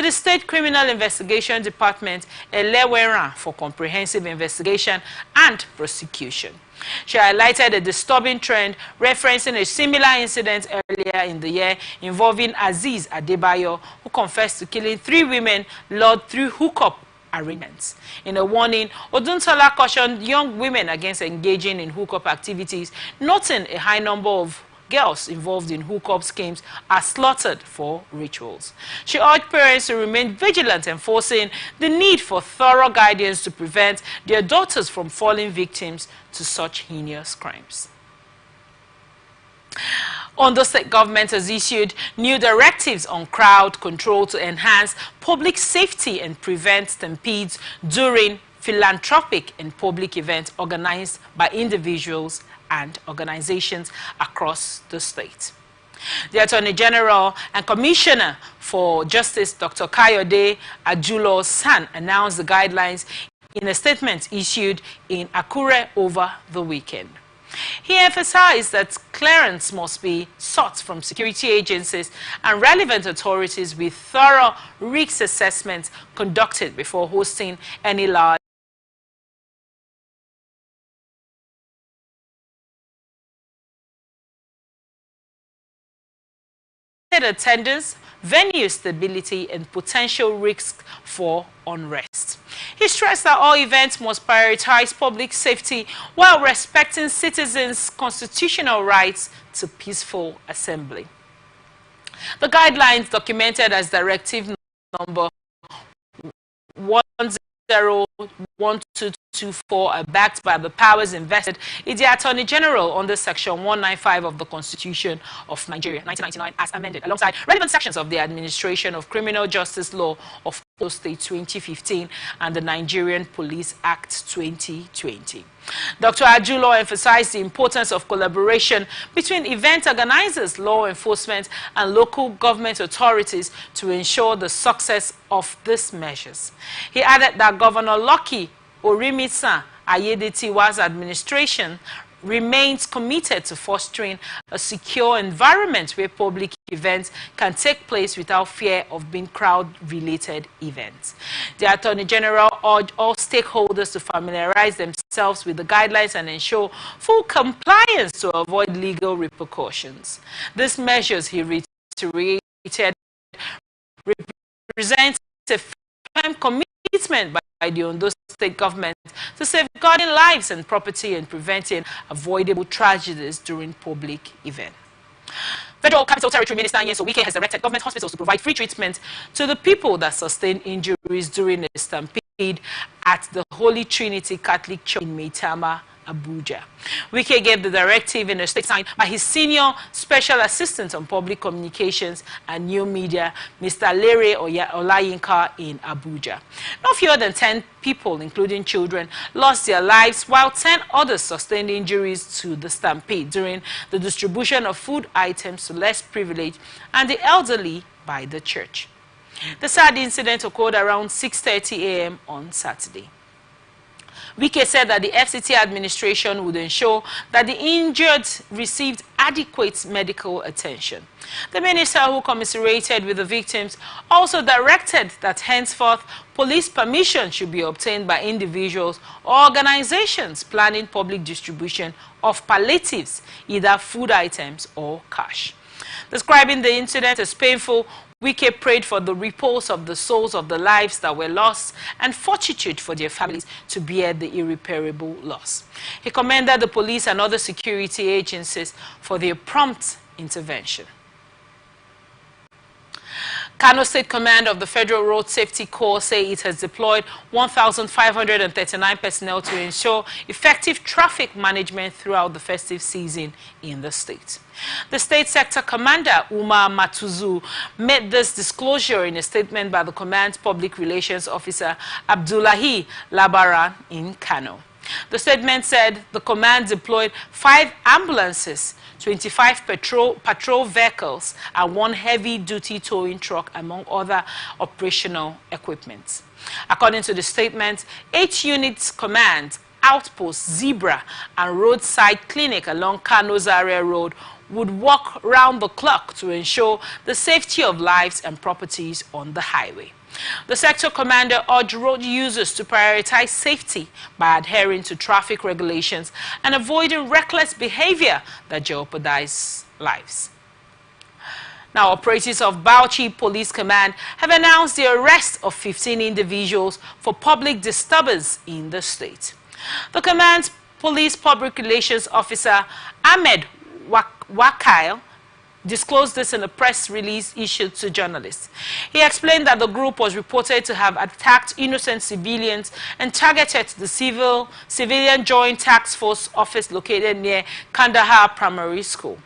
the State Criminal Investigation Department, Elewera, for comprehensive investigation and prosecution. She highlighted a disturbing trend referencing a similar incident earlier in the year involving Aziz Adebayo, who confessed to killing 3 women lured through hookup arrangements. In a warning, Oduntola cautioned young women against engaging in hookup activities, noting a high number of girls involved in hookup schemes are slaughtered for rituals. She urged parents to remain vigilant, enforcing the need for thorough guidance to prevent their daughters from falling victims to such heinous crimes. Ondo State government has issued new directives on crowd control to enhance public safety and prevent stampedes during philanthropic and public events organized by individuals and organizations across the state. The Attorney General and Commissioner for Justice, Dr. Kayode Ajulo-San, announced the guidelines in a statement issued in Akure over the weekend. He emphasized that clearance must be sought from security agencies and relevant authorities with thorough risk assessments conducted before hosting any large attendance, venue stability, and potential risks for unrest. He stressed that all events must prioritize public safety while respecting citizens' constitutional rights to peaceful assembly. The guidelines, documented as Directive Number 101224, are backed by the powers invested in the Attorney General under Section 195 of the Constitution of Nigeria, 1999, as amended, alongside relevant sections of the Administration of Criminal Justice Law of Ondo State 2015 and the Nigerian Police Act 2020. Dr. Ajulo emphasized the importance of collaboration between event organizers, law enforcement, and local government authorities to ensure the success of these measures. He added that Governor Lucky Orimisa Ayedetiwa's administration remains committed to fostering a secure environment where public events can take place without fear of being crowd-related events. The Attorney General urged all stakeholders to familiarize themselves with the guidelines and ensure full compliance to avoid legal repercussions. These measures, he reiterated, represent a firm commitment by the Ondo State government to safeguarding lives and property and preventing avoidable tragedies during public events. Federal Capital Territory Minister Nyeso Wike has directed government hospitals to provide free treatment to the people that sustained injuries during a stampede at the Holy Trinity Catholic Church in Maitama, Abuja. Wike gave the directive in a statement signed by his senior special assistant on public communications and new media, Mr. Lere Olayinka, in Abuja. No fewer than 10 people, including children, lost their lives, while 10 others sustained injuries to the stampede during the distribution of food items to less privileged and the elderly by the church. The sad incident occurred around 6:30 a.m. on Saturday. Wike said that the FCT administration would ensure that the injured received adequate medical attention. The minister, who commiserated with the victims, also directed that henceforth police permission should be obtained by individuals or organizations planning public distribution of palliatives, either food items or cash. Describing the incident as painful, Wike prayed for the repose of the souls of the lives that were lost and fortitude for their families to bear the irreparable loss. He commended the police and other security agencies for their prompt intervention. Kano State Command of the Federal Road Safety Corps say it has deployed 1,539 personnel to ensure effective traffic management throughout the festive season in the state. The State Sector Commander, Umar Matuzu, made this disclosure in a statement by the command's public relations officer, Abdullahi Labaran, in Kano. The statement said the command deployed 5 ambulances, 25 patrol vehicles, and 1 heavy-duty towing truck, among other operational equipment. According to the statement, 8 units command outpost, zebra, and roadside clinic along Kano Zaria Road would work round the clock to ensure the safety of lives and properties on the highway. The sector commander urged road users to prioritize safety by adhering to traffic regulations and avoiding reckless behavior that jeopardizes lives. Now, operatives of Bauchi Police Command have announced the arrest of 15 individuals for public disturbance in the state. The command's police public relations officer, Ahmed Wakail, disclosed this in a press release issued to journalists. He explained that the group was reported to have attacked innocent civilians and targeted the Civilian Joint Task Force office located near Kandahar Primary School.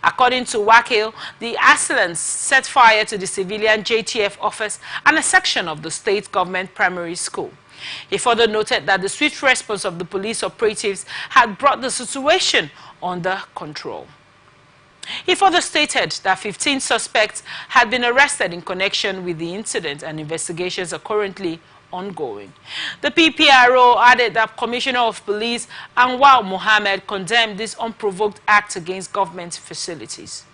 According to Wakil, the assailants set fire to the civilian JTF office and a section of the state government primary school. He further noted that the swift response of the police operatives had brought the situation under control. He further stated that 15 suspects had been arrested in connection with the incident and investigations are currently ongoing. The PPRO added that Commissioner of Police Anwar Mohammed condemned this unprovoked act against government facilities.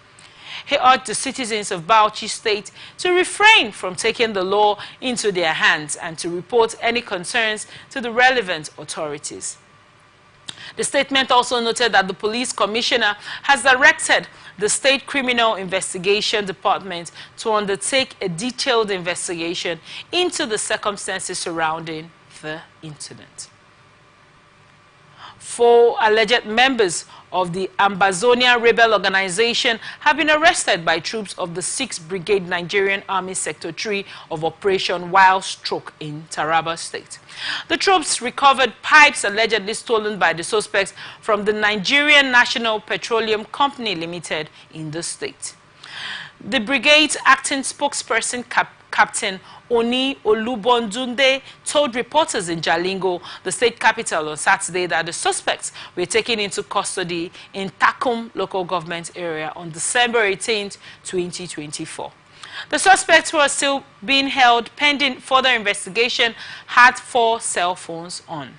He urged the citizens of Bauchi State to refrain from taking the law into their hands and to report any concerns to the relevant authorities. The statement also noted that the police commissioner has directed the State Criminal Investigation Department to undertake a detailed investigation into the circumstances surrounding the incident. 4 alleged members of the Ambazonia rebel organization have been arrested by troops of the 6th Brigade Nigerian Army Sector 3 of Operation Wild Stroke in Taraba State. The troops recovered pipes allegedly stolen by the suspects from the Nigerian National Petroleum Company Limited in the state. The brigade's acting spokesperson, Captain Oni Olubondunde, told reporters in Jalingo, the state capital, on Saturday that the suspects were taken into custody in Takum local government area on December 18, 2024. The suspects who are still being held pending further investigation had 4 cell phones on.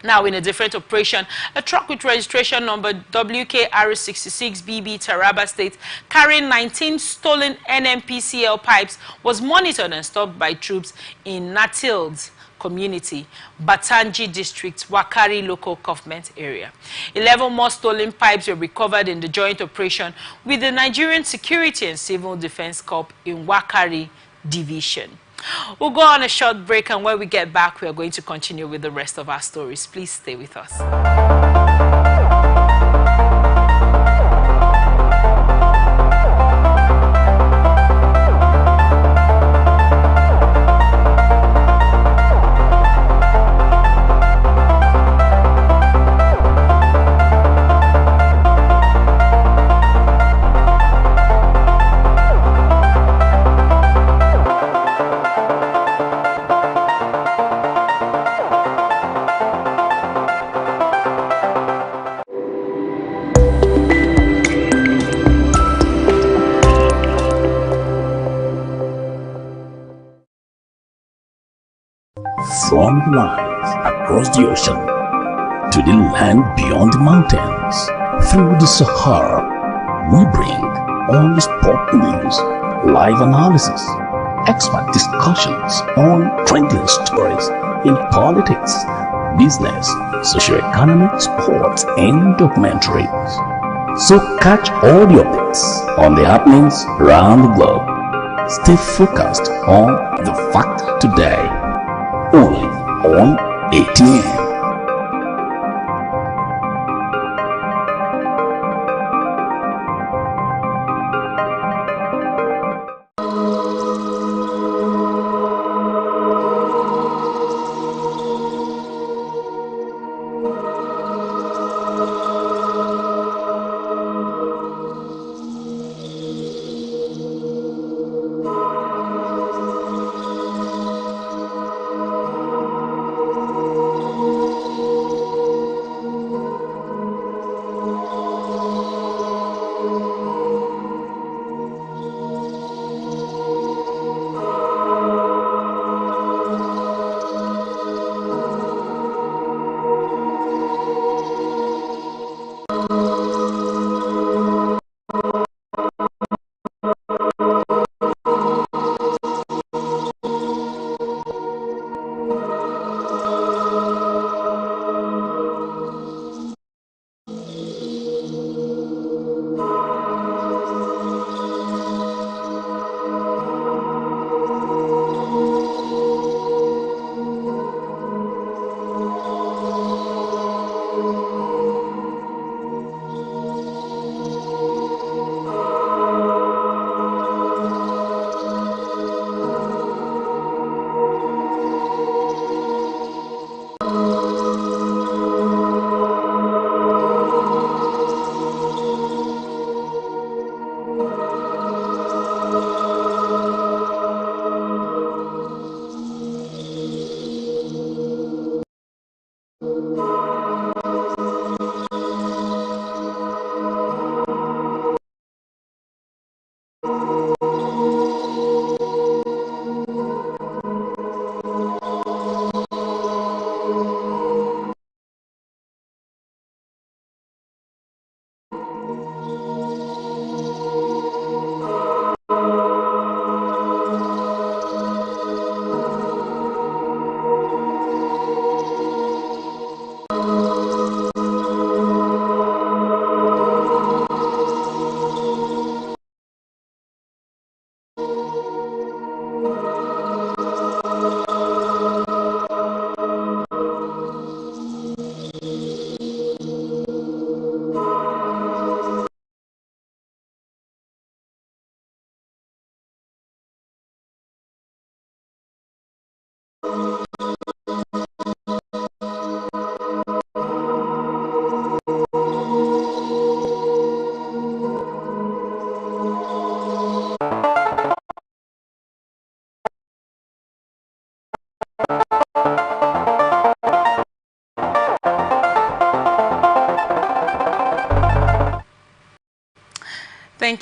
Now, in a different operation, a truck with registration number WKR66BB Taraba State carrying 19 stolen NMPCL pipes was monitored and stopped by troops in Natil's community, Batanji District, Wakari local government area. 11 more stolen pipes were recovered in the joint operation with the Nigerian Security and Civil Defense Corps in Wakari Division. We'll go on a short break, and when we get back, we are going to continue with the rest of our stories. Please stay with us. From the lands across the ocean to the land beyond the mountains, through the Sahara, we bring all the sport news, live analysis, expert discussions on trending stories in politics, business, socio-economic, sports, and documentaries. So catch all the updates on the happenings around the globe. Stay focused on the fact today. Only on ATM.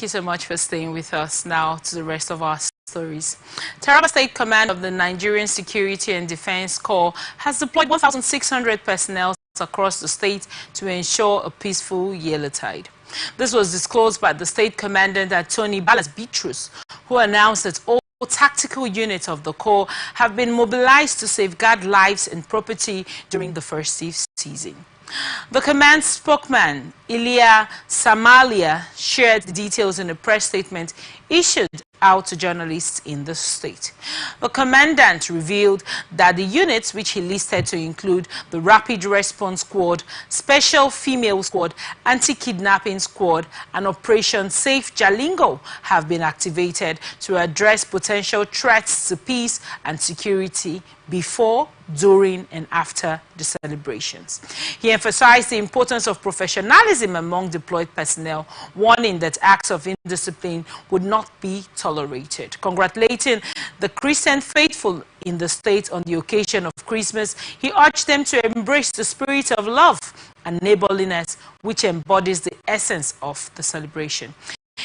Thank you so much for staying with us. Now to the rest of our stories. Taraba State Command of the Nigerian Security and Defense Corps has deployed 1,600 personnel across the state to ensure a peaceful Yuletide. This was disclosed by the state commandant Attorney Balas Bitrus, who announced that all tactical units of the Corps have been mobilized to safeguard lives and property during the festive season. The command spokesman, Ilya Samalia, shared the details in a press statement issued out to journalists in the state. The commandant revealed that the units, which he listed to include the Rapid Response Squad, Special Female Squad, Anti-Kidnapping Squad, and Operation Safe Jalingo, have been activated to address potential threats to peace and security before, during, and after the celebrations. He emphasized the importance of professionalism among deployed personnel, warning that acts of indiscipline would not be tolerated. Congratulating the Christian faithful in the state on the occasion of Christmas, he urged them to embrace the spirit of love and neighborliness, which embodies the essence of the celebration.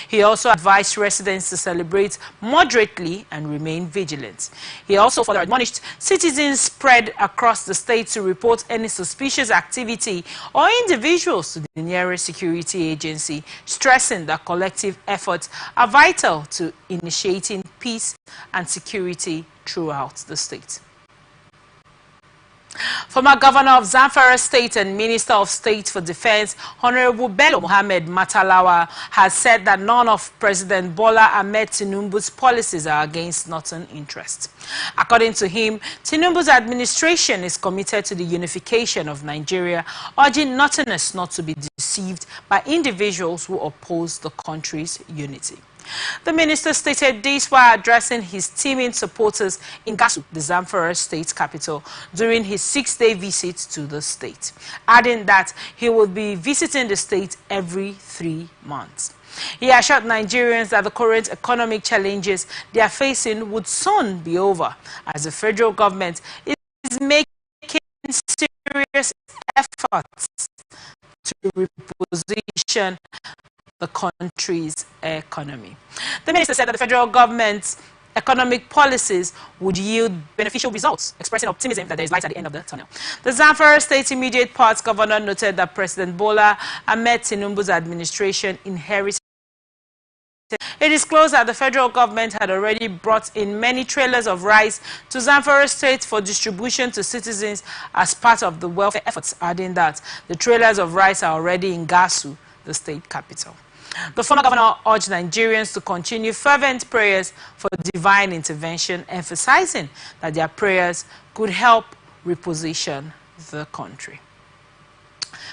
He also advised residents to celebrate moderately and remain vigilant. He also further admonished citizens spread across the state to report any suspicious activity or individuals to the nearest security agency, stressing that collective efforts are vital to initiating peace and security throughout the state. Former Governor of Zamfara State and Minister of State for Defense, Honorable Bello Mohammed Matalawa, has said that none of President Bola Ahmed Tinubu's policies are against northern interests. According to him, Tinubu's administration is committed to the unification of Nigeria, urging northerners not to be deceived by individuals who oppose the country's unity. The minister stated this while addressing his teeming supporters in Gasu, the Zamfara state capital, during his 6-day visit to the state, adding that he would be visiting the state every 3 months. He assured Nigerians that the current economic challenges they are facing would soon be over, as the federal government is making serious efforts to reposition the country's economy. The minister said that the federal government's economic policies would yield beneficial results, expressing optimism that there is light at the end of the tunnel. The Zamfara State immediate parts governor noted that President Bola Ahmed Tinubu's administration inherited. It disclosed that the federal government had already brought in many trailers of rice to Zamfara State for distribution to citizens as part of the welfare efforts, adding that the trailers of rice are already in Gasu, the state capital. The former governor urged Nigerians to continue fervent prayers for divine intervention, emphasizing that their prayers could help reposition the country.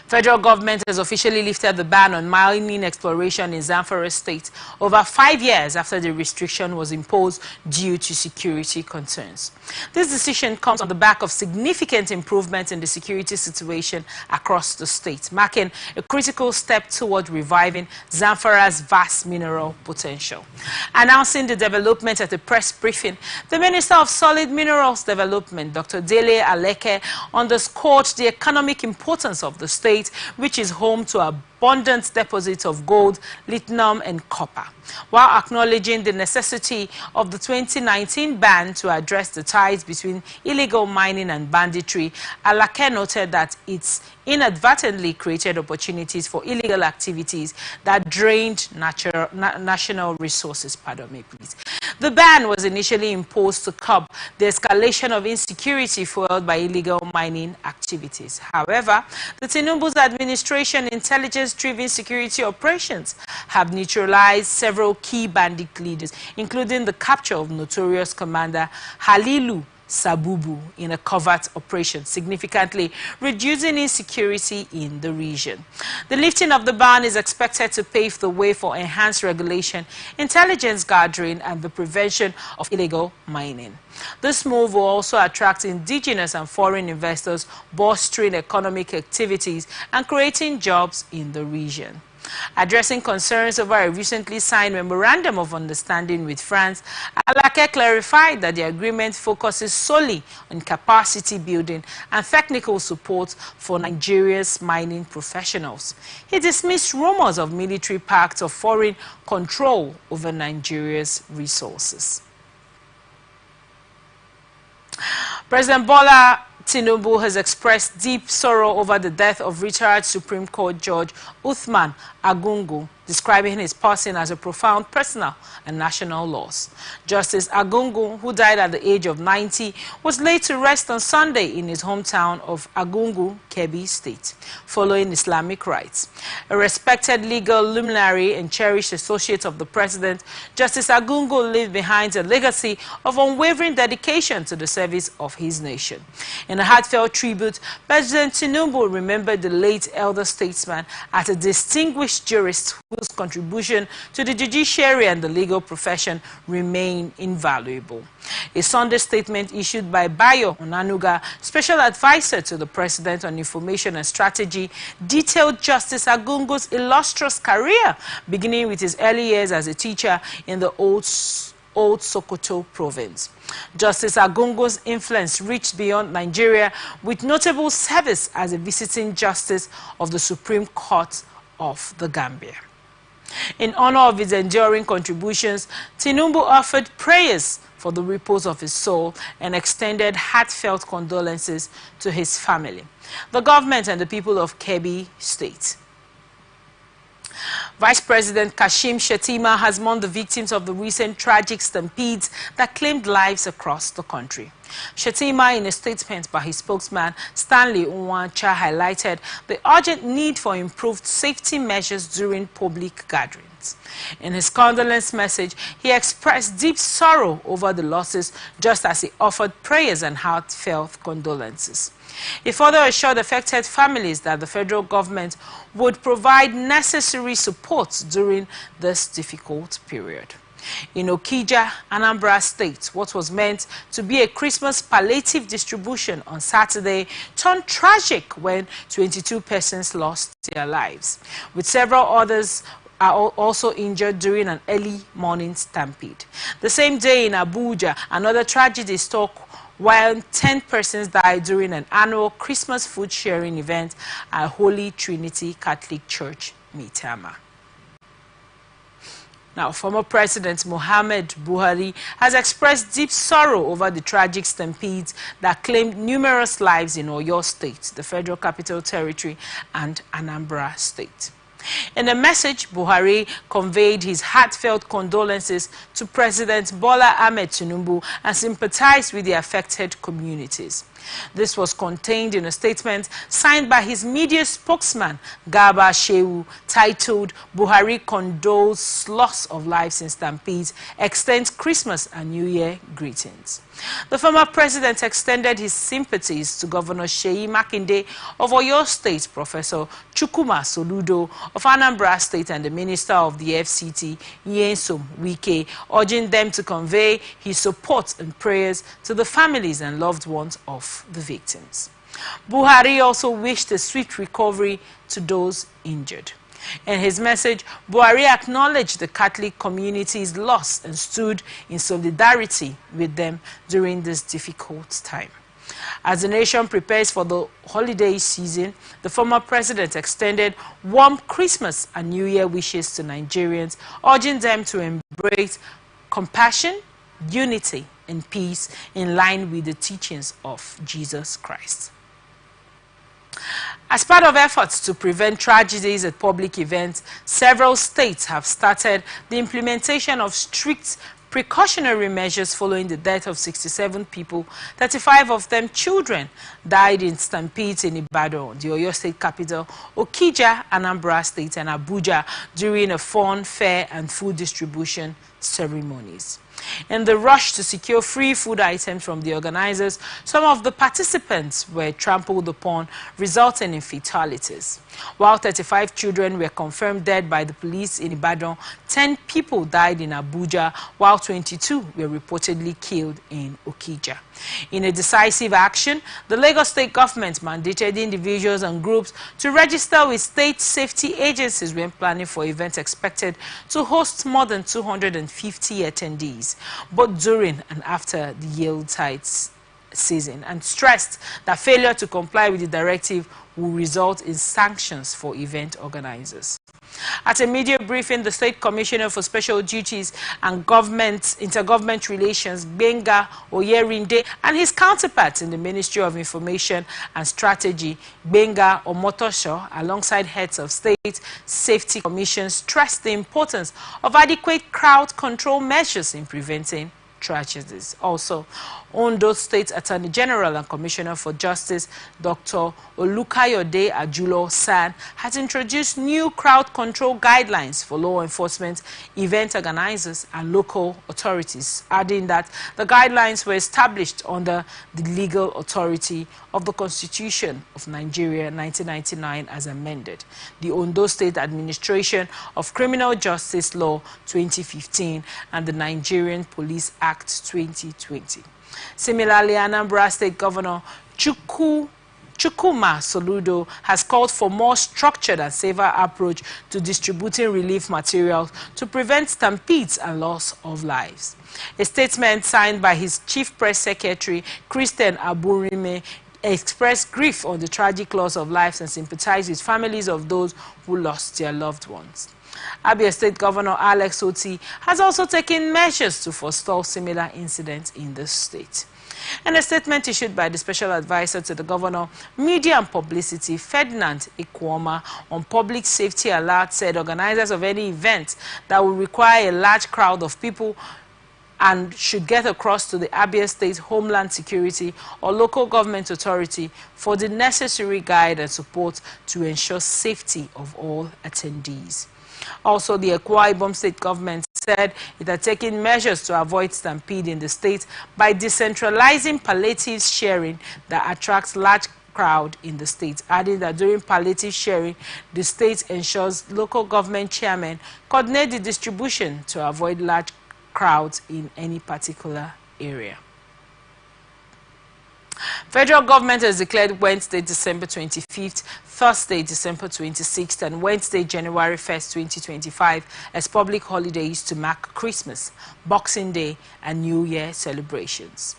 Federal government has officially lifted the ban on mining exploration in Zamfara State over 5 years after the restriction was imposed due to security concerns. This decision comes on the back of significant improvements in the security situation across the state, marking a critical step toward reviving Zamfara's vast mineral potential. Announcing the development at a press briefing, the Minister of Solid Minerals Development, Dr. Dele Aleke, underscored the economic importance of the state, which is home to abundant deposits of gold, lithium, and copper. While acknowledging the necessity of the 2019 ban to address the ties between illegal mining and banditry, Alake noted that it's inadvertently created opportunities for illegal activities that drained national resources. Pardon me, please. The ban was initially imposed to curb the escalation of insecurity fueled by illegal mining activities. However, the Tinubu's administration intelligence-driven security operations have neutralized several key bandit leaders, including the capture of notorious commander Halilu Sabubu in a covert operation, significantly reducing insecurity in the region. The lifting of the ban is expected to pave the way for enhanced regulation, intelligence gathering, and the prevention of illegal mining. This move will also attract indigenous and foreign investors, bolstering economic activities and creating jobs in the region. Addressing concerns over a recently signed memorandum of understanding with France, Alake clarified that the agreement focuses solely on capacity building and technical support for Nigeria's mining professionals. He dismissed rumors of military pacts or foreign control over Nigeria's resources. President Bola Tinubu has expressed deep sorrow over the death of retired Supreme Court Judge Uthman Agungu, describing his passing as a profound personal and national loss. Justice Agungu, who died at the age of 90, was laid to rest on Sunday in his hometown of Agungu, Kebbi State, following Islamic rites. A respected legal luminary and cherished associate of the president, Justice Agungu lived behind a legacy of unwavering dedication to the service of his nation. In a heartfelt tribute, President Tinubu remembered the late elder statesman as a distinguished jurist whose contribution to the judiciary and the legal profession remain invaluable. A Sunday statement issued by Bayo Onanuga, Special Advisor to the President on Information and Strategy, detailed Justice Agungu's illustrious career, beginning with his early years as a teacher in the Old Sokoto province. Justice Agungu's influence reached beyond Nigeria, with notable service as a visiting justice of the Supreme Court of the Gambia. In honor of his enduring contributions, Tinubu offered prayers for the repose of his soul and extended heartfelt condolences to his family, the government, and the people of Kebbi State. Vice President Kashim Shettima has mourned the victims of the recent tragic stampedes that claimed lives across the country. Shettima, in a statement by his spokesman, Stanley Nwancha, highlighted the urgent need for improved safety measures during public gatherings. In his condolence message, he expressed deep sorrow over the losses, just as he offered prayers and heartfelt condolences. He further assured affected families that the federal government would provide necessary support during this difficult period. In Okija, Anambra State, what was meant to be a Christmas palliative distribution on Saturday turned tragic when 22 persons lost their lives, with several others are also injured during an early morning stampede. The same day in Abuja, another tragedy struck while 10 persons died during an annual Christmas food sharing event at Holy Trinity Catholic Church, Maitama. Now, former President Muhammad Buhari has expressed deep sorrow over the tragic stampedes that claimed numerous lives in Oyo State, the Federal Capital Territory, and Anambra State. In a message, Buhari conveyed his heartfelt condolences to President Bola Ahmed Tinubu and sympathized with the affected communities. This was contained in a statement signed by his media spokesman, Garba Shehu, titled, "Buhari condoles loss of lives in stampedes, extends Christmas and New Year greetings." The former president extended his sympathies to Governor Seyi Makinde of Oyo State, Professor Chukwuma Soludo of Anambra State, and the Minister of the FCT, Nyesom Wike, urging them to convey his support and prayers to the families and loved ones of the victims. Buhari also wished a swift recovery to those injured. In his message, Buhari acknowledged the Catholic community's loss and stood in solidarity with them during this difficult time. As the nation prepares for the holiday season, the former president extended warm Christmas and New Year wishes to Nigerians, urging them to embrace compassion, unity, and peace in line with the teachings of Jesus Christ. As part of efforts to prevent tragedies at public events, several states have started the implementation of strict precautionary measures following the death of 67 people, 35 of them children, died in stampedes in Ibadan, the Oyo State capital, Okija, Anambra State, and Abuja during a fun, fair, and food distribution ceremonies. In the rush to secure free food items from the organizers, some of the participants were trampled upon, resulting in fatalities. While 35 children were confirmed dead by the police in Ibadan, 10 people died in Abuja, while 22 were reportedly killed in Okija. In a decisive action, the Lagos State government mandated individuals and groups to register with state safety agencies when planning for events expected to host more than 250 attendees, both during and after the Yuletide season, and stressed that failure to comply with the directive will result in sanctions for event organizers. At a media briefing, the State Commissioner for Special Duties and Intergovernment Relations, Gbenga Oyerinde, and his counterpart in the Ministry of Information and Strategy, Gbenga Omotosho, alongside heads of state safety commissions, stressed the importance of adequate crowd control measures in preventing tragedies. Also, Ondo State Attorney General and Commissioner for Justice, Dr. Olukayode Ajulo San, has introduced new crowd control guidelines for law enforcement, event organizers, and local authorities, adding that the guidelines were established under the legal authority of the Constitution of Nigeria 1999 as amended, the Ondo State Administration of Criminal Justice Law 2015, and the Nigerian Police Act 2020. Similarly, Anambra State Governor Chukuma Soludo has called for more structured and safer approach to distributing relief materials to prevent stampedes and loss of lives. A statement signed by his Chief Press Secretary, Christian Aburime, expressed grief on the tragic loss of lives and sympathized with families of those who lost their loved ones. Abia State Governor Alex Oti has also taken measures to forestall similar incidents in the state. In a statement issued by the Special Advisor to the Governor, Media and Publicity, Ferdinand Ikwoma, on public safety alert, said organizers of any event that will require a large crowd of people and should get across to the Abia State Homeland Security or local government authority for the necessary guide and support to ensure safety of all attendees. Also, the Akwa Ibom State government said it had taken measures to avoid stampede in the state by decentralizing palliative sharing that attracts large crowd in the state, adding that during palliative sharing, the state ensures local government chairmen coordinate the distribution to avoid large crowds in any particular area. Federal government has declared Wednesday, December 25th, Thursday, December 26th, and Wednesday, January 1st, 2025 as public holidays to mark Christmas, Boxing Day, and New Year celebrations.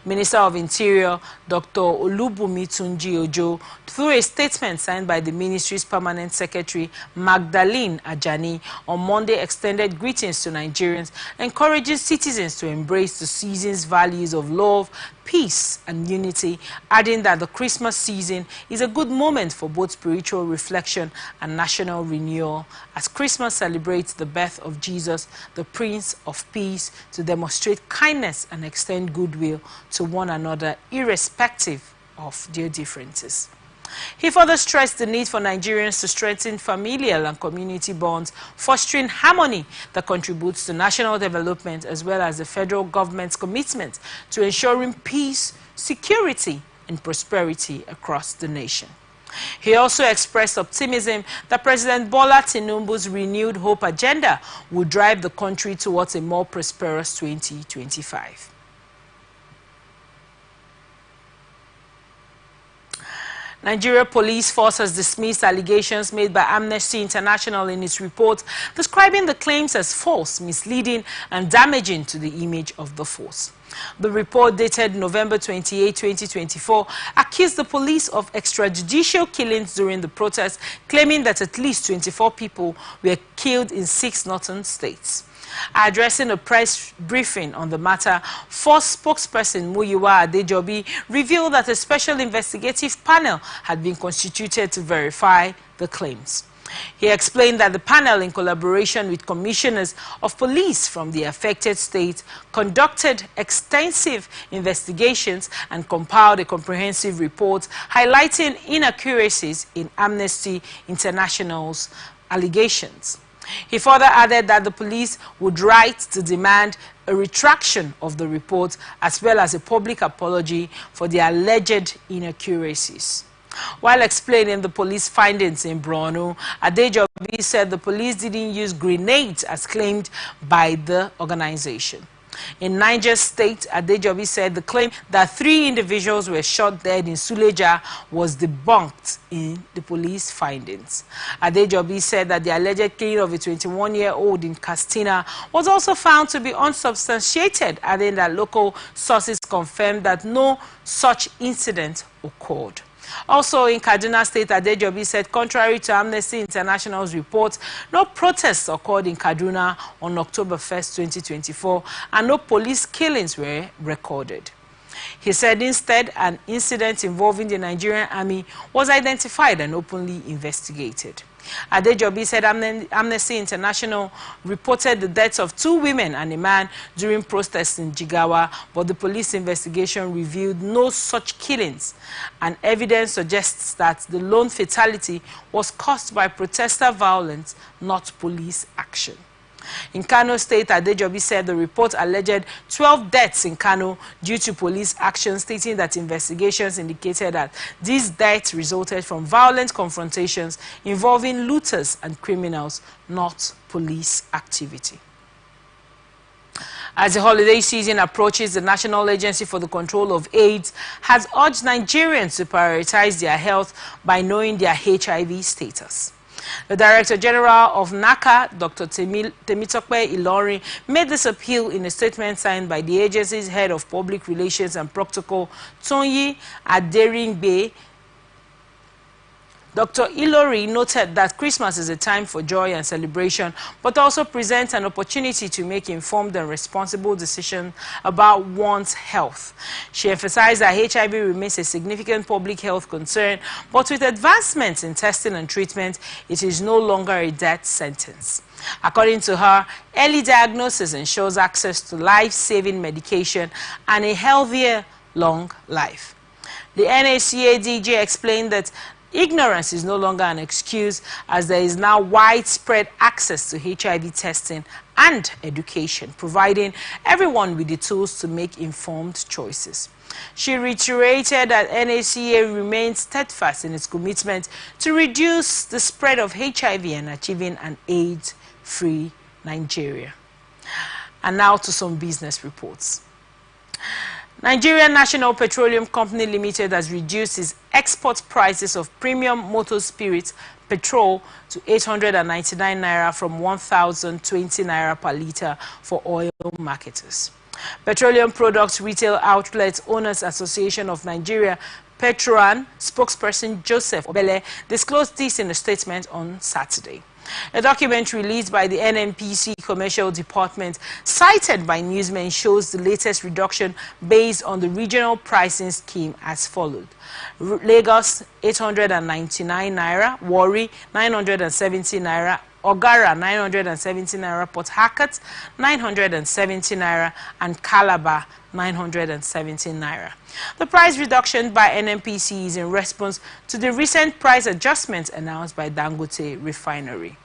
Minister of Interior, Dr. Olubunmi Tunji Ojo, through a statement signed by the ministry's permanent secretary, Magdalene Ajani, on Monday extended greetings to Nigerians, encouraging citizens to embrace the season's values of love, peace, and unity, adding that the Christmas season is a good moment for both spiritual reflection and national renewal, as Christmas celebrates the birth of Jesus, the Prince of Peace, to demonstrate kindness and extend goodwill to one another, irrespective of their differences. He further stressed the need for Nigerians to strengthen familial and community bonds, fostering harmony that contributes to national development, as well as the federal government's commitment to ensuring peace, security, and prosperity across the nation. He also expressed optimism that President Bola Tinubu's renewed hope agenda will drive the country towards a more prosperous 2025. Nigeria Police Force has dismissed allegations made by Amnesty International in its report, describing the claims as false, misleading, and damaging to the image of the force. The report, dated November 28, 2024, accused the police of extrajudicial killings during the protest, claiming that at least 24 people were killed in 6 northern states. Addressing a press briefing on the matter, Force spokesperson Muyiwa Adejobi revealed that a special investigative panel had been constituted to verify the claims. He explained that the panel, in collaboration with commissioners of police from the affected states, conducted extensive investigations and compiled a comprehensive report highlighting inaccuracies in Amnesty International's allegations. He further added that the police would write to demand a retraction of the report as well as a public apology for the alleged inaccuracies. While explaining the police findings in Borno, Adejobi said the police didn't use grenades as claimed by the organization. In Niger State, Adejobi said the claim that 3 individuals were shot dead in Suleja was debunked in the police findings. Adejobi said that the alleged killing of a 21-year-old in Castina was also found to be unsubstantiated, adding that local sources confirmed that no such incident occurred. Also in Kaduna State, Adejobi said, contrary to Amnesty International's report, no protests occurred in Kaduna on October 1st, 2024, and no police killings were recorded. He said instead, an incident involving the Nigerian army was identified and openly investigated. Adejobi said Amnesty International reported the deaths of 2 women and a man during protests in Jigawa, but the police investigation revealed no such killings, and evidence suggests that the lone fatality was caused by protester violence, not police action. In Kano State, Adejobi said the report alleged 12 deaths in Kano due to police action, stating that investigations indicated that these deaths resulted from violent confrontations involving looters and criminals, not police activity. As the holiday season approaches, the National Agency for the Control of AIDS has urged Nigerians to prioritize their health by knowing their HIV status. The Director General of NACA, Dr. Temitope Ilorin, made this appeal in a statement signed by the agency's Head of Public Relations and Protocol, Tonyi Aderingbe. Dr. Ilori noted that Christmas is a time for joy and celebration, but also presents an opportunity to make informed and responsible decisions about one's health. She emphasized that HIV remains a significant public health concern, but with advancements in testing and treatment, it is no longer a death sentence. According to her, early diagnosis ensures access to life-saving medication and a healthier, long life. The NACA DJ explained that ignorance is no longer an excuse, as there is now widespread access to HIV testing and education, providing everyone with the tools to make informed choices. She reiterated that NACA remains steadfast in its commitment to reduce the spread of HIV and achieving an AIDS-free Nigeria. And now to some business reports. Nigerian National Petroleum Company Limited has reduced its export prices of premium motor spirits petrol to 899 naira from 1,020 naira per litre for oil marketers. Petroleum Products Retail Outlets Owners Association of Nigeria, Petron spokesperson Joseph Obele disclosed this in a statement on Saturday. A document released by the NNPC Commercial Department, cited by newsmen, shows the latest reduction based on the regional pricing scheme as followed. Lagos, 899 naira, Warri, 970 naira, Ogara, 970 naira, Port Harcourt, 970 naira, and Calabar, 970 naira. The price reduction by NNPC is in response to the recent price adjustments announced by Dangote Refinery.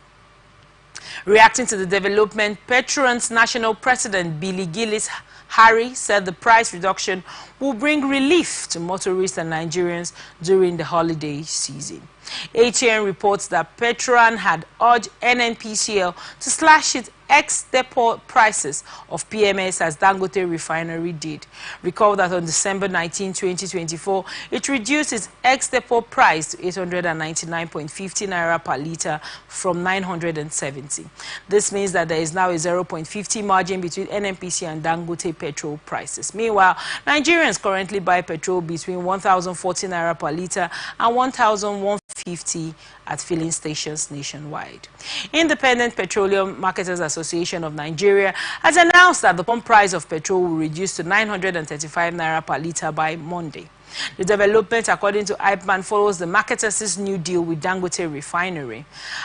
Reacting to the development, Petron's national president Billy Gillis Harry said the price reduction will bring relief to motorists and Nigerians during the holiday season. ATN reports that Petron had urged NNPCL to slash its ex-depot prices of PMS as Dangote Refinery did. Recall that on December 19, 2024, it reduced its ex-depot price to 899.50 naira per litre from 970. This means that there is now a 0.50 margin between NNPC and Dangote petrol prices. Meanwhile, Nigerians currently buy petrol between 1,040 naira per litre and 1,150 at filling stations nationwide. Independent Petroleum Marketers Association of Nigeria has announced that the pump price of petrol will reduce to 935 naira per litre by Monday. The development, according to IPMAN, follows the marketers' new deal with Dangote Refinery.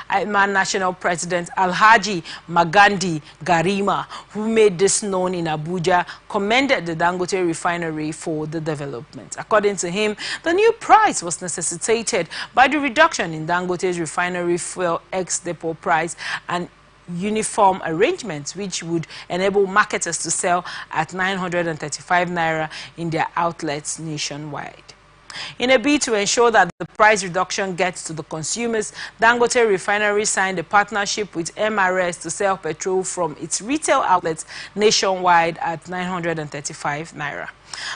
IPMAN National President Alhaji Magandi Garima, who made this known in Abuja, commended the Dangote Refinery for the development. According to him, the new price was necessitated by the reduction in Dangote's refinery fuel ex-depot price and uniform arrangements, which would enable marketers to sell at 935 naira in their outlets nationwide. In a bid to ensure that the price reduction gets to the consumers, Dangote Refinery signed a partnership with MRS to sell petrol from its retail outlets nationwide at 935 naira.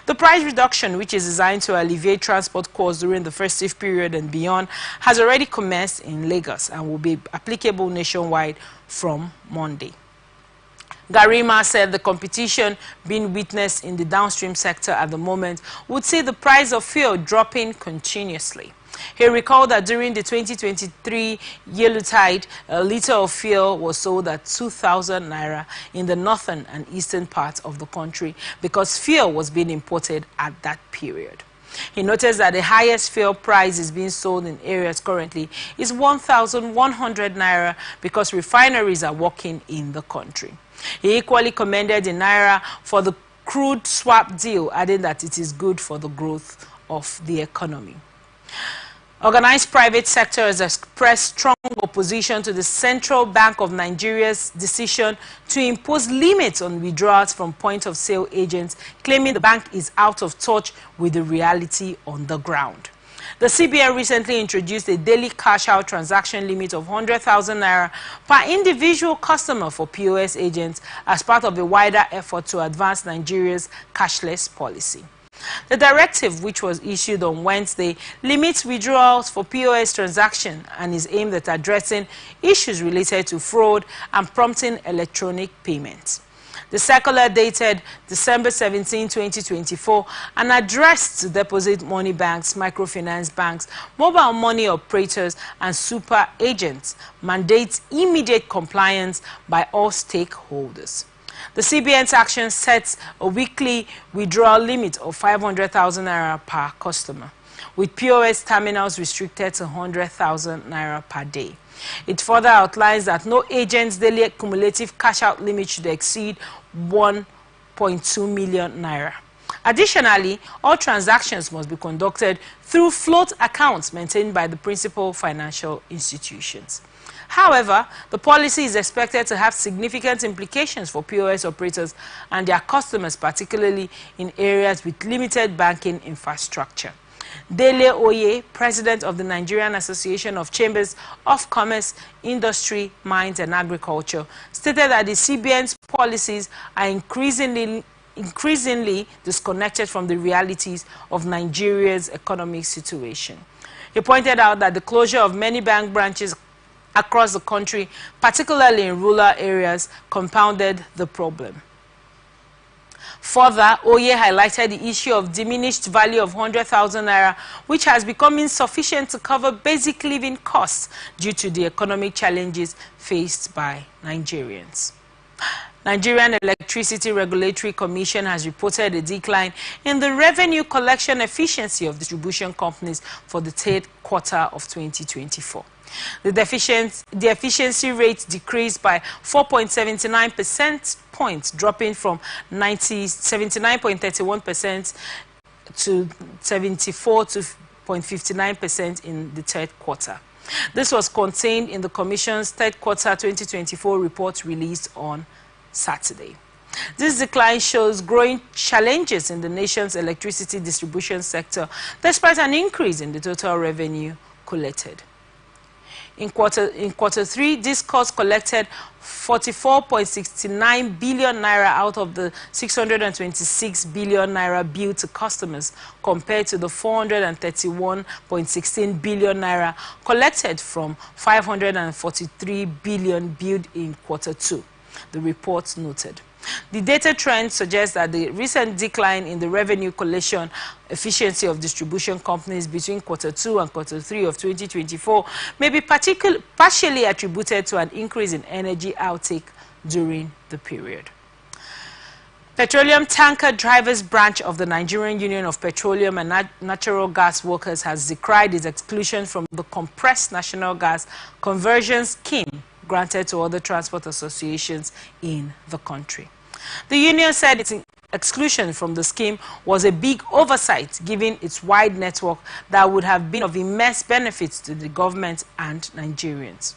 The price reduction, which is designed to alleviate transport costs during the festive period and beyond, has already commenced in Lagos and will be applicable nationwide from Monday. Garima said the competition being witnessed in the downstream sector at the moment would see the price of fuel dropping continuously. He recalled that during the 2023 Yuletide, a litre of fuel was sold at 2,000 naira in the northern and eastern parts of the country because fuel was being imported at that period. He noticed that the highest fuel price is being sold in areas currently is 1,100 naira because refineries are working in the country. He equally commended the naira for the crude swap deal, adding that it is good for the growth of the economy. Organized private sector has expressed strong opposition to the Central Bank of Nigeria's decision to impose limits on withdrawals from point-of-sale agents, claiming the bank is out of touch with the reality on the ground. The CBN recently introduced a daily cash-out transaction limit of 100,000 naira per individual customer for POS agents as part of a wider effort to advance Nigeria's cashless policy. The directive, which was issued on Wednesday, limits withdrawals for POS transactions and is aimed at addressing issues related to fraud and prompting electronic payments. The circular dated December 17, 2024 and addressed to deposit money banks, microfinance banks, mobile money operators and super agents mandates immediate compliance by all stakeholders. The CBN's action sets a weekly withdrawal limit of 500,000 naira per customer, with POS terminals restricted to 100,000 naira per day. It further outlines that no agent's daily cumulative cash-out limit should exceed 1.2 million naira. Additionally, all transactions must be conducted through float accounts maintained by the principal financial institutions. However, the policy is expected to have significant implications for POS operators and their customers, particularly in areas with limited banking infrastructure. Dele Oye, president of the Nigerian Association of Chambers of Commerce, Industry, Mines and Agriculture, stated that the CBN's policies are increasingly disconnected from the realities of Nigeria's economic situation. He pointed out that the closure of many bank branches across the country, particularly in rural areas, compounded the problem. Further, Oye highlighted the issue of diminished value of 100,000 naira, which has become insufficient to cover basic living costs due to the economic challenges faced by Nigerians. Nigerian Electricity Regulatory Commission has reported a decline in the revenue collection efficiency of distribution companies for the third quarter of 2024. The efficiency rate decreased by 4.79 percentage points, dropping from 79.31% to 74.59% in the third quarter. This was contained in the Commission's third quarter 2024 report released on Saturday. This decline shows growing challenges in the nation's electricity distribution sector, despite an increase in the total revenue collected. In quarter three, this cost collected 44.69 billion naira out of the 626 billion naira billed to customers, compared to the 431.16 billion naira collected from 543 billion billed in quarter two, the report noted. The data trend suggests that the recent decline in the revenue collection efficiency of distribution companies between quarter two and quarter three of 2024 may be partially attributed to an increase in energy outtake during the period. Petroleum Tanker Drivers Branch of the Nigerian Union of Petroleum and Natural Gas Workers has decried its exclusion from the compressed national gas conversion scheme granted to other transport associations in the country. The union said its exclusion from the scheme was a big oversight, given its wide network that would have been of immense benefit to the government and Nigerians.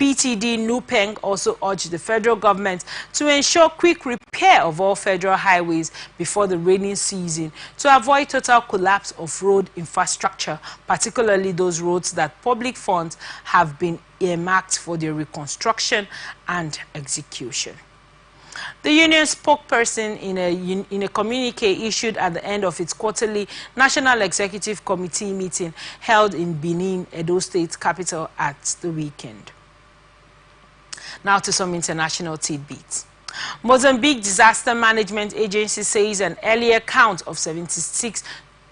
PTD Nupeng also urged the federal government to ensure quick repair of all federal highways before the rainy season to avoid total collapse of road infrastructure, particularly those roads that public funds have been earmarked for their reconstruction and execution. The union spokesperson in a communique issued at the end of its quarterly National Executive Committee meeting held in Benin, Edo State capital, at the weekend. Now to some international tidbits. Mozambique Disaster Management Agency says an earlier count of 76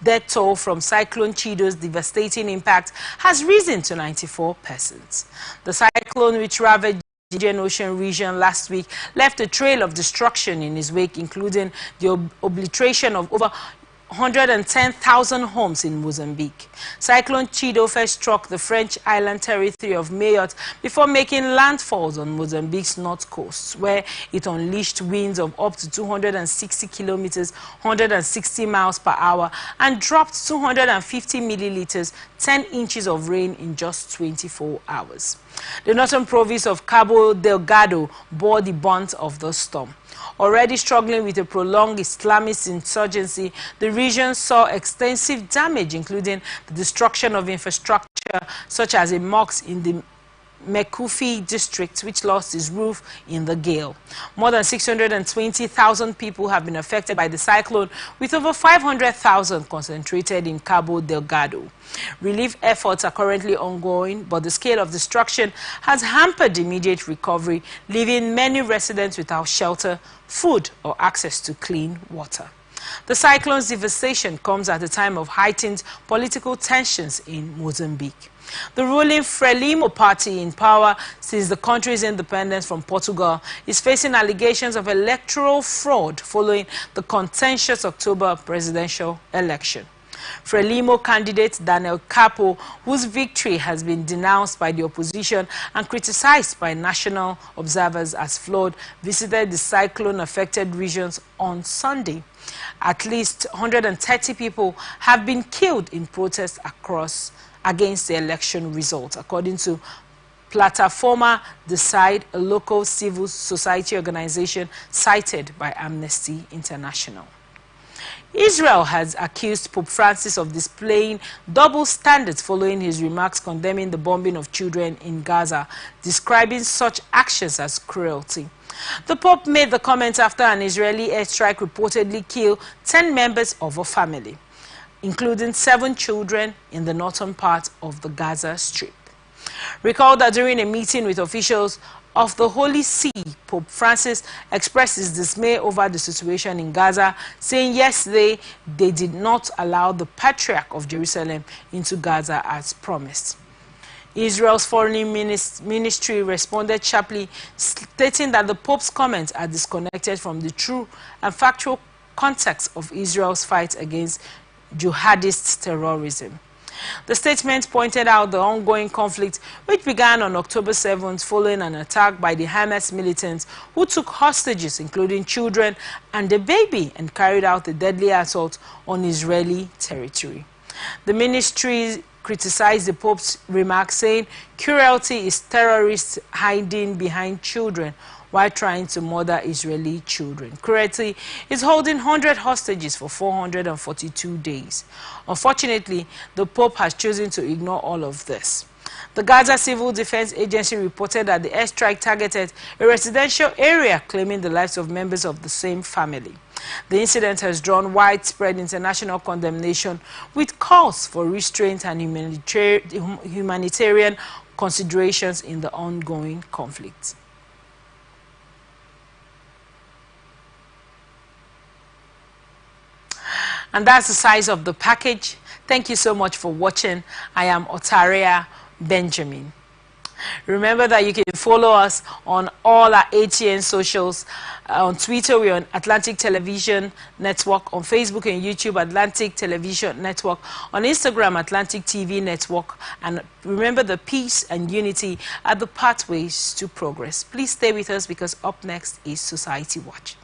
death toll from Cyclone Chido's devastating impact has risen to 94 persons. The cyclone, which ravaged the Indian Ocean region last week, left a trail of destruction in its wake, including the obliteration of over 110,000 homes in Mozambique. Cyclone Chido first struck the French island territory of Mayotte before making landfalls on Mozambique's north coast, where it unleashed winds of up to 260 kilometers, 160 miles per hour, and dropped 250 milliliters, 10 inches of rain in just 24 hours. The northern province of Cabo Delgado bore the brunt of the storm. Already struggling with a prolonged Islamist insurgency, the region saw extensive damage, including the destruction of infrastructure such as a mosque in the Mekufi district, which lost its roof in the gale. More than 620,000 people have been affected by the cyclone, with over 500,000 concentrated in Cabo Delgado. Relief efforts are currently ongoing, but the scale of destruction has hampered immediate recovery, leaving many residents without shelter, food, or access to clean water. The cyclone's devastation comes at a time of heightened political tensions in Mozambique. The ruling Frelimo party, in power since the country's independence from Portugal, is facing allegations of electoral fraud following the contentious October presidential election. Frelimo candidate Daniel Capo, whose victory has been denounced by the opposition and criticized by national observers as flawed, visited the cyclone-affected regions on Sunday. At least 130 people have been killed in protests against the election result, according to Plataforma Decide, a local civil society organization cited by Amnesty International. Israel has accused Pope Francis of displaying double standards following his remarks condemning the bombing of children in Gaza, describing such actions as cruelty. The Pope made the comment after an Israeli airstrike reportedly killed 10 members of a family, including 7 children in the northern part of the Gaza Strip. Recall that during a meeting with officials of the Holy See, Pope Francis expressed his dismay over the situation in Gaza, saying yesterday they did not allow the Patriarch of Jerusalem into Gaza as promised. Israel's foreign ministry responded sharply, stating that the Pope's comments are disconnected from the true and factual context of Israel's fight against jihadist terrorism. The statement pointed out the ongoing conflict, which began on October 7th following an attack by the Hamas militants who took hostages, including children and a baby, and carried out a deadly assault on Israeli territory. The ministry criticized the Pope's remarks, saying cruelty is terrorists hiding behind children while trying to murder Israeli children. Cruelty is holding 100 hostages for 442 days. Unfortunately, the Pope has chosen to ignore all of this. The Gaza Civil Defense Agency reported that the airstrike targeted a residential area, claiming the lives of members of the same family. The incident has drawn widespread international condemnation, with calls for restraint and humanitarian considerations in the ongoing conflict. And that's the size of the package. Thank you so much for watching. I am Otaria Benjamin. Remember that you can follow us on all our ATN socials. On Twitter, we're on Atlantic Television Network. On Facebook and YouTube, Atlantic Television Network. On Instagram, Atlantic TV Network. And remember, the peace and unity are the pathways to progress. Please stay with us, because up next is Society Watch.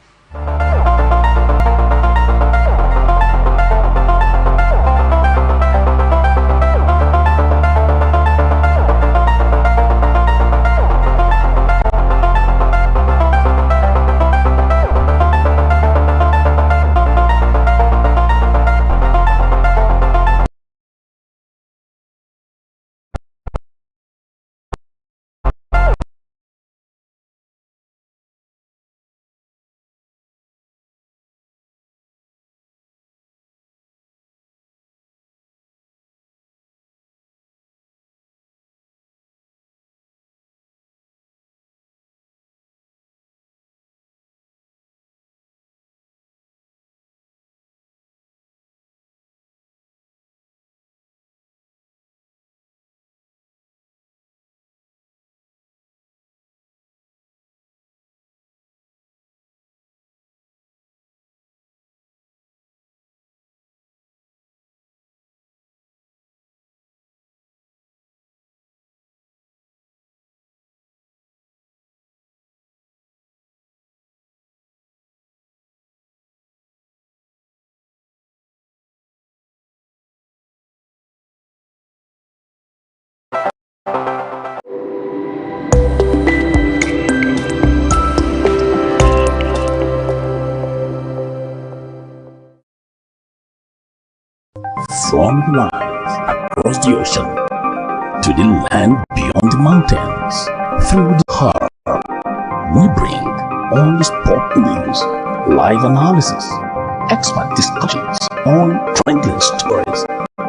From the lines across the ocean to the land beyond the mountains, through the heart, we bring all the sport news, live analysis, expert discussions on trending stories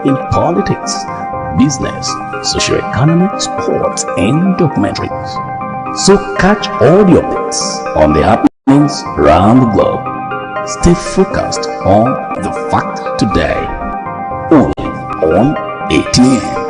in politics, business, socio-economic, sports, and documentaries. So catch all the updates on the happenings around the globe. Stay focused on the fact today, only on ATM.